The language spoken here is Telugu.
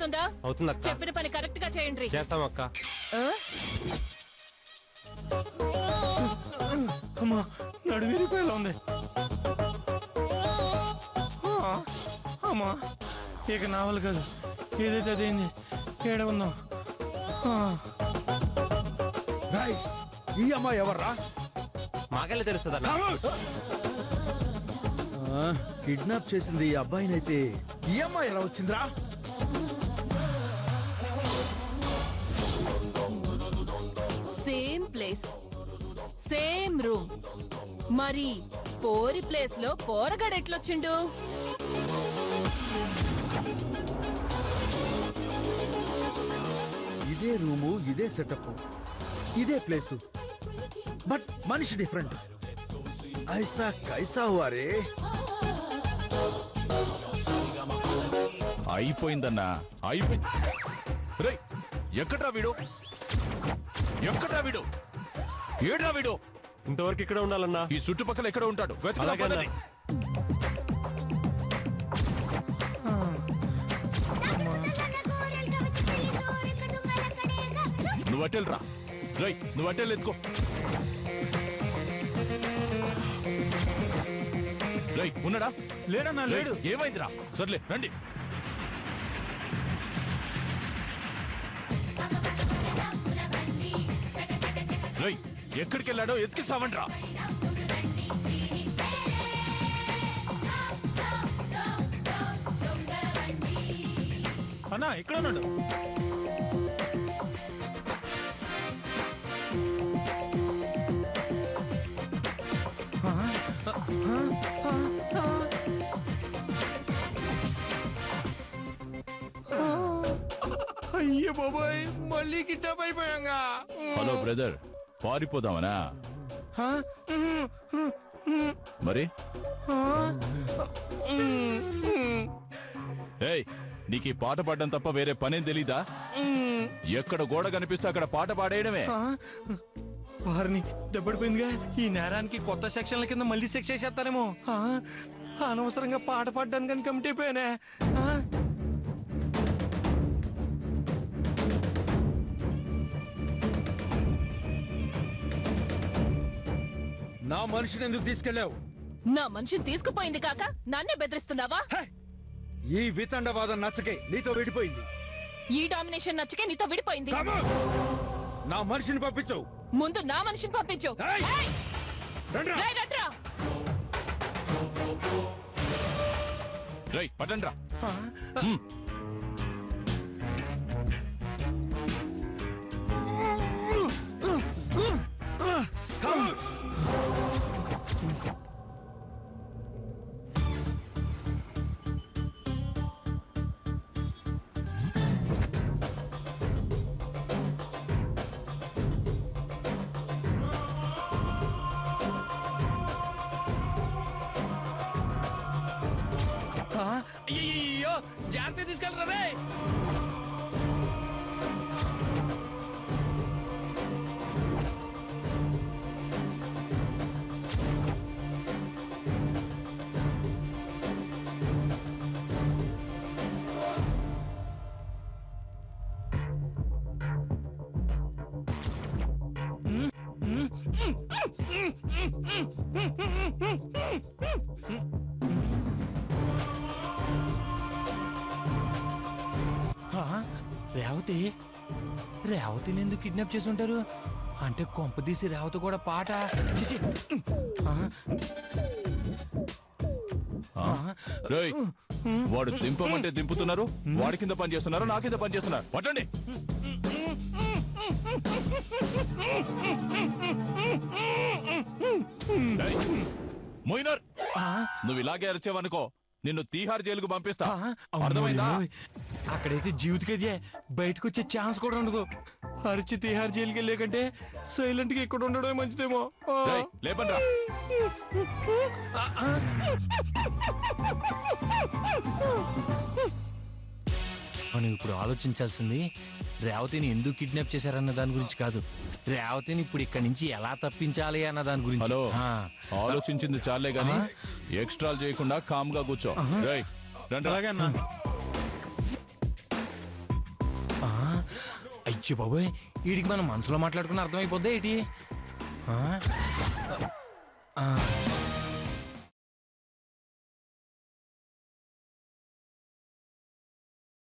అవుతుందా? అవుతుంది అక్క. చెప్పిన పని కరెక్ట్ గా చేయండి. చేస్తాం అక్క. అమ్మా నడువిరిపోయేలా ఉంది. అమ్మా ఇక నావల్ కాదు, ఏదైతే అదేంది, ఏడ ఉందాం. ఈ అమ్మాయి ఎవర్రా? మాకెళ్ళి తెలుస్తుంది అన్న. కిడ్నాప్ చేసింది ఈ అబ్బాయినైతే ఈ అమ్మాయి ఎలా వచ్చిందిరా? Same place, same room. మరి పోరి ప్లేస్ లో పోరగాడు ఎట్లొచ్చిండు? ఇదే రూము, ఇదే సెటప్, ఇదే ప్లేసు, బట్ మనిషి డిఫరెంట్. ఐసా కైసా వారే. అయిపోయిందన్నా, అయిపోయింది. రేయ్ ఎక్కడ్రా వీడు? ఎక్కడ్రా వీడు? ఏడ్రా వీడు? ఇంతవరకు ఇక్కడ ఉండాలన్నా. ఈ చుట్టుపక్కల ఎక్కడ ఉంటాడు? అలాగే. నువ్వు అట్టెల్రా. రేయ్ నువ్వు అట్టెల్ ఎత్తుకో. రేయ్ ఉన్నాడా? లేడన్నా, లేడు. ఏమైందిరా? సర్లే రండి. రేయ్ ఎక్కడికి వెళ్ళాడో ఎతికి సావండ్రా. అన్నా ఇక్కడ ఉన్నాడు. అయ్యో బాబాయ్, మళ్ళీ కిడ్నాప్ అయిపోయాంగా. హలో బ్రదర్, పారిపోదామనా? మరి ఏయ్ నీకు ఈ పాట పాడడం తప్ప వేరే పనేం తెలీదా? ఎక్కడ గోడ కనిపిస్తే అక్కడ పాట పాడేయడమే. వారిని దెబ్బడిపోయిందిగా. ఈ నేరానికి కొత్త సెక్షన్ల కింద మళ్ళీ శిక్ష చేస్తారేమో. అనవసరంగా పాట పాడడానికి కమిటీ అయిపోయానే. నా మనిషిని ఎందుకు తీసుకెళ్ళావు? నా మనిషిని తీసుకుపోయింది కాక నన్నే బెదిరిస్తున్నావా? ఈ వితండవాదం నచ్చకే నీతో విడిపోయింది. ఈ డామినేషన్ నచ్చకే నీతో విడిపోయింది. నా మనిషిని పంపించు. ముందు నా మనిషిని పంపించు. రేయ్ పట్టండ్రా. అయ్యో జాగ్రత్త తీసుకెళ్ళరా రే. రేవతి, రేవతిని ఎందుకు కిడ్నాప్ చేసి ఉంటారు? అంటే కొంపదీసి రేవతి కూడా పాట. చిచి. రేయ్ వాడు దింపమంటే దింపుతున్నారు, వాడి కింద పని చేస్తున్నారు, నా కింద పని చేస్తున్నారు. పట్టండి. మోయినర్, నువ్వు ఇలాగే అరిచేవనుకో నిన్ను తీహార్ జైలుకు పంపిస్తా. అర్థమైందా? అక్కడైతే జీవితకైతే బయటకు వచ్చే ఛాన్స్ కూడా ఉండదు. అరిచి తీహార్ జైలుకి వెళ్ళే కంటే సైలెంట్ గా ఇక్కడ ఉండడమే మంచిదేమో. లేపండ్రా. మనం ఇప్పుడు ఆలోచించాల్సింది రేవతిని ఎందుకు కిడ్నాప్ చేశారన్న దాని గురించి కాదు, రేవతిని ఇప్పుడు ఇక్కడి నుంచి ఎలా తప్పించాలి అన్న దాని గురించి. హలో, ఆలోచించింది చాలే గాని ఎక్స్ట్రాలు చేయకుండా కామ్ గా కూర్చో. రండి. అయ్యో బాబోయ్, వీడికి మనం మనసులో మాట్లాడుకున్న అర్థమైపోద్దా ఏంటి? ఆ?